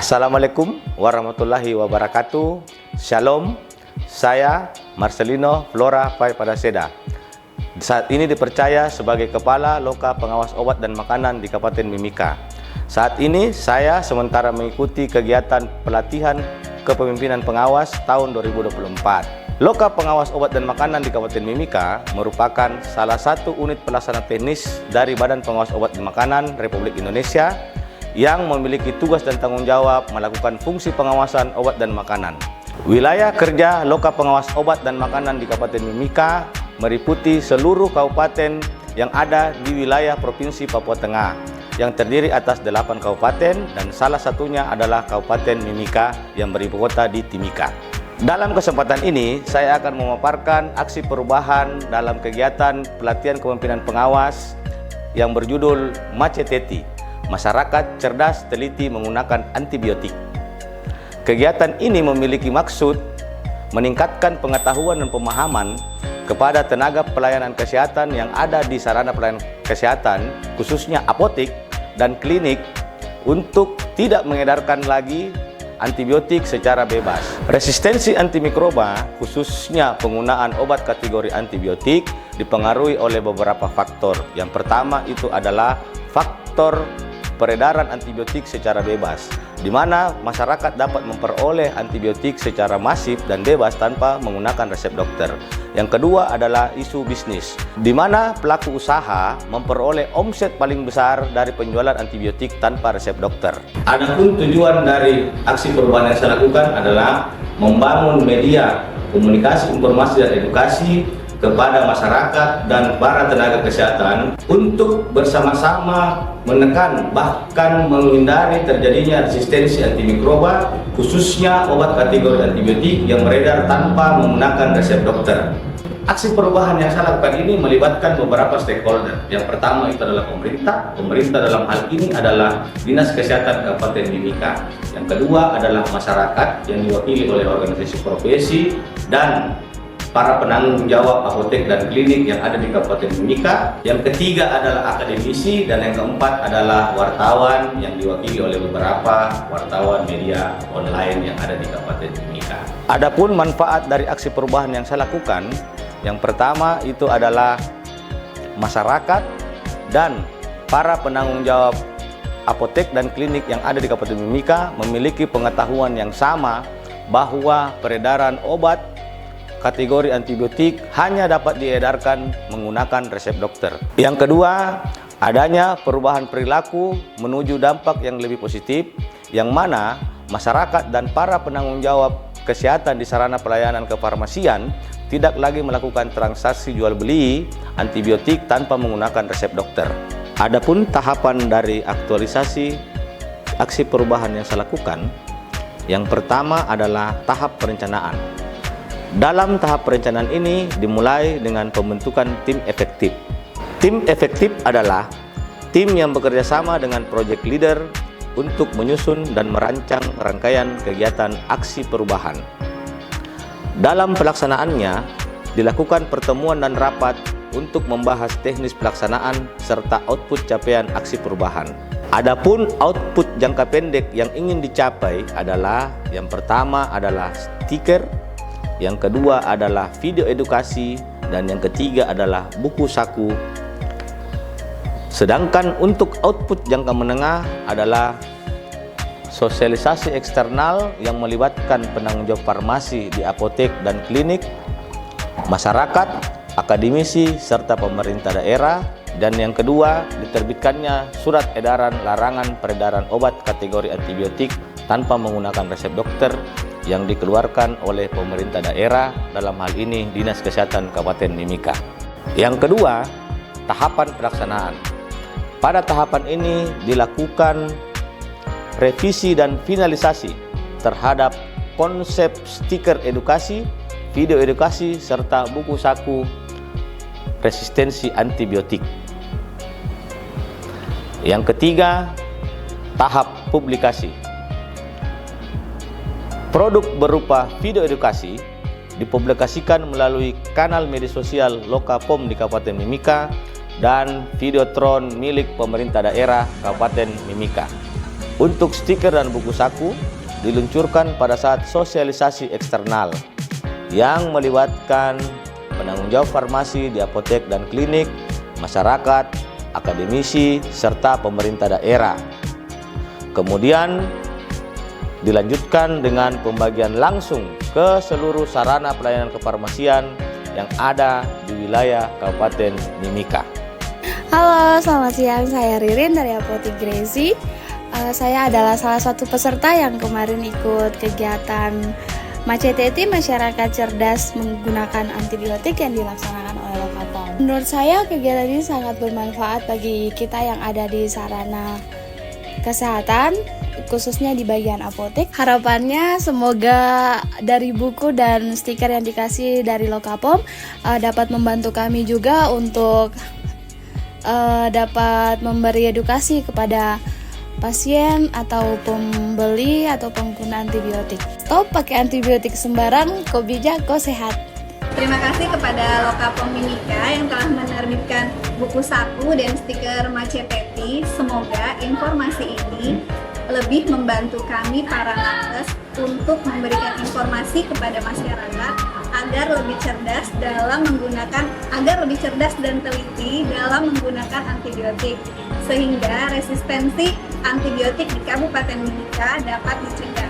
Assalamualaikum warahmatullahi wabarakatuh. Shalom, saya Marcelino Flora Paipadaseda. Saat ini dipercaya sebagai Kepala Loka Pengawas Obat dan Makanan di Kabupaten Mimika. Saat ini saya sementara mengikuti kegiatan pelatihan kepemimpinan pengawas tahun 2024. Loka Pengawas Obat dan Makanan di Kabupaten Mimika merupakan salah satu unit pelaksana teknis dari Badan Pengawas Obat dan Makanan Republik Indonesia yang memiliki tugas dan tanggung jawab melakukan fungsi pengawasan obat dan makanan. Wilayah kerja Loka Pengawas Obat dan Makanan di Kabupaten Mimika meliputi seluruh kabupaten yang ada di wilayah Provinsi Papua Tengah, yang terdiri atas 8 kabupaten dan salah satunya adalah Kabupaten Mimika yang beribu kota di Timika. Dalam kesempatan ini, saya akan memaparkan aksi perubahan dalam kegiatan pelatihan kepemimpinan pengawas yang berjudul MACETETI, Masyarakat Cerdas Teliti Menggunakan Antibiotik. Kegiatan ini memiliki maksud meningkatkan pengetahuan dan pemahaman kepada tenaga pelayanan kesehatan yang ada di sarana pelayanan kesehatan, khususnya apotek dan klinik, untuk tidak mengedarkan lagi antibiotik secara bebas. Resistensi antimikroba, khususnya penggunaan obat kategori antibiotik, dipengaruhi oleh beberapa faktor. Yang pertama itu adalah faktor peredaran antibiotik secara bebas, di mana masyarakat dapat memperoleh antibiotik secara masif dan bebas tanpa menggunakan resep dokter. Yang kedua adalah isu bisnis, di mana pelaku usaha memperoleh omset paling besar dari penjualan antibiotik tanpa resep dokter. Adapun tujuan dari aksi perubahan yang saya lakukan adalah membangun media komunikasi, informasi, dan edukasi kepada masyarakat dan para tenaga kesehatan untuk bersama-sama menekan bahkan menghindari terjadinya resistensi antimikroba, khususnya obat kategori antibiotik yang beredar tanpa menggunakan resep dokter. Aksi perubahan yang saya lakukan ini melibatkan beberapa stakeholder. Yang pertama itu adalah pemerintah. Pemerintah dalam hal ini adalah Dinas Kesehatan Kabupaten Mimika. Yang kedua adalah masyarakat yang diwakili oleh organisasi profesi dan para penanggung jawab apotek dan klinik yang ada di Kabupaten Mimika. Yang ketiga adalah akademisi, dan yang keempat adalah wartawan yang diwakili oleh beberapa wartawan media online yang ada di Kabupaten Mimika. Adapun manfaat dari aksi perubahan yang saya lakukan, yang pertama itu adalah masyarakat dan para penanggung jawab apotek dan klinik yang ada di Kabupaten Mimika memiliki pengetahuan yang sama bahwa peredaran obat kategori antibiotik hanya dapat diedarkan menggunakan resep dokter. Yang kedua, adanya perubahan perilaku menuju dampak yang lebih positif, yang mana masyarakat dan para penanggung jawab kesehatan di sarana pelayanan kefarmasian tidak lagi melakukan transaksi jual beli antibiotik tanpa menggunakan resep dokter. Adapun tahapan dari aktualisasi aksi perubahan yang saya lakukan, yang pertama adalah tahap perencanaan. Dalam tahap perencanaan ini dimulai dengan pembentukan tim efektif. Tim efektif adalah tim yang bekerja sama dengan project leader untuk menyusun dan merancang rangkaian kegiatan aksi perubahan. Dalam pelaksanaannya dilakukan pertemuan dan rapat untuk membahas teknis pelaksanaan serta output capaian aksi perubahan. Adapun output jangka pendek yang ingin dicapai adalah yang pertama adalah stiker, yang kedua adalah video edukasi, dan yang ketiga adalah buku saku. Sedangkan untuk output jangka menengah adalah sosialisasi eksternal yang melibatkan penanggung jawab farmasi di apotek dan klinik, masyarakat, akademisi, serta pemerintah daerah. Dan yang kedua, diterbitkannya surat edaran larangan peredaran obat kategori antibiotik tanpa menggunakan resep dokter yang dikeluarkan oleh pemerintah daerah, dalam hal ini Dinas Kesehatan Kabupaten Mimika. Yang kedua, tahapan pelaksanaan. Pada tahapan ini dilakukan revisi dan finalisasi terhadap konsep stiker edukasi, video edukasi, serta buku saku resistensi antibiotik. Yang ketiga, tahap publikasi. Produk berupa video edukasi dipublikasikan melalui kanal media sosial Lokapom di Kabupaten Mimika dan Videotron milik pemerintah daerah Kabupaten Mimika. Untuk stiker dan buku saku diluncurkan pada saat sosialisasi eksternal yang melibatkan penanggung jawab farmasi di apotek dan klinik, masyarakat, akademisi, serta pemerintah daerah. Kemudian dilanjutkan dengan pembagian langsung ke seluruh sarana pelayanan kefarmasian yang ada di wilayah Kabupaten Mimika. Halo, selamat siang. Saya Ririn dari Apotek Grezi. Saya adalah salah satu peserta yang kemarin ikut kegiatan MACETETI, Masyarakat Cerdas Menggunakan Antibiotik, yang dilaksanakan oleh Lokapom. Menurut saya kegiatan ini sangat bermanfaat bagi kita yang ada di sarana kesehatan, khususnya di bagian apotek. Harapannya semoga dari buku dan stiker yang dikasih dari Lokapom dapat membantu kami juga untuk dapat memberi edukasi kepada pasien atau pembeli atau pengguna antibiotik. Stop pakai antibiotik sembarang, kok bijak, kok sehat. Terima kasih kepada Lokapom Mimika yang telah menerbitkan buku saku dan stiker MACETETI. Semoga informasi ini lebih membantu kami para nakes untuk memberikan informasi kepada masyarakat agar lebih cerdas dan teliti dalam menggunakan antibiotik, sehingga resistensi antibiotik di Kabupaten Mimika dapat dicegah.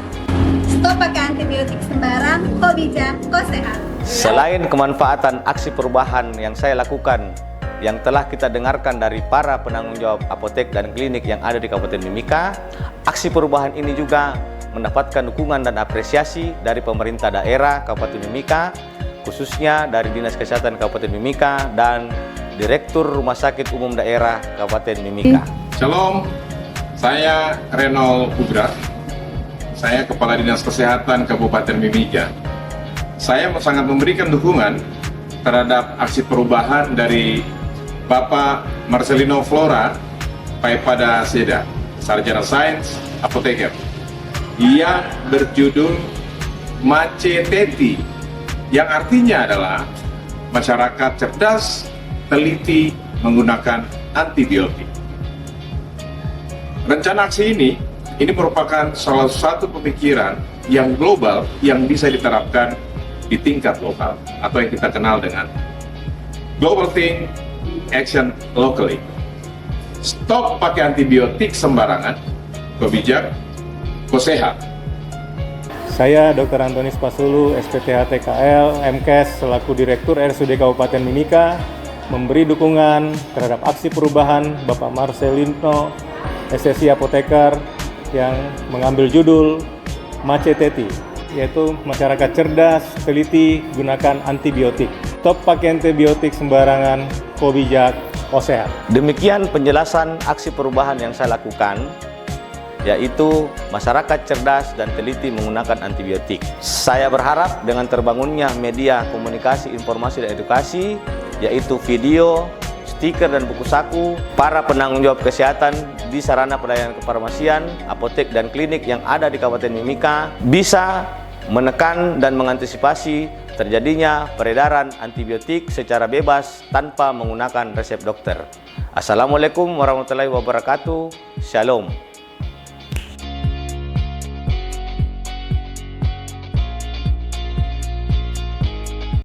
Stop pakai antibiotik sembarang, kok bijak, kok sehat. Selain kemanfaatan aksi perubahan yang saya lakukan, yang telah kita dengarkan dari para penanggung jawab apotek dan klinik yang ada di Kabupaten Mimika, aksi perubahan ini juga mendapatkan dukungan dan apresiasi dari pemerintah daerah Kabupaten Mimika, khususnya dari Dinas Kesehatan Kabupaten Mimika dan Direktur Rumah Sakit Umum Daerah Kabupaten Mimika. Shalom, saya Renol Kubra, saya Kepala Dinas Kesehatan Kabupaten Mimika. Saya sangat memberikan dukungan terhadap aksi perubahan dari Bapak Marcelino Flora Paipada Seda, Sarjana Sains Apoteker, yang berjudul MACETETI, yang artinya adalah masyarakat cerdas teliti menggunakan antibiotik. Rencana aksi ini merupakan salah satu pemikiran yang global yang bisa diterapkan di tingkat lokal atau yang kita kenal dengan Global Think, Action Locally. Stop pakai antibiotik sembarangan, kok bijak, kok sehat. Saya Dr. Antoni Spasulu, SPTH TKL, MKes selaku Direktur RSUD Kabupaten Mimika, memberi dukungan terhadap aksi perubahan Bapak Marcelino, SSI Apoteker, yang mengambil judul MACETETI, yaitu masyarakat cerdas, teliti, gunakan antibiotik. Stop pakai antibiotik sembarangan, kok bijak, kok sehat. Demikian penjelasan aksi perubahan yang saya lakukan, yaitu masyarakat cerdas dan teliti menggunakan antibiotik. Saya berharap dengan terbangunnya media komunikasi, informasi, dan edukasi, yaitu video, stiker, dan buku saku, para penanggung jawab kesehatan di sarana pelayanan kefarmasian, apotek, dan klinik yang ada di Kabupaten Mimika bisa menekan dan mengantisipasi terjadinya peredaran antibiotik secara bebas tanpa menggunakan resep dokter. Assalamualaikum warahmatullahi wabarakatuh. Shalom.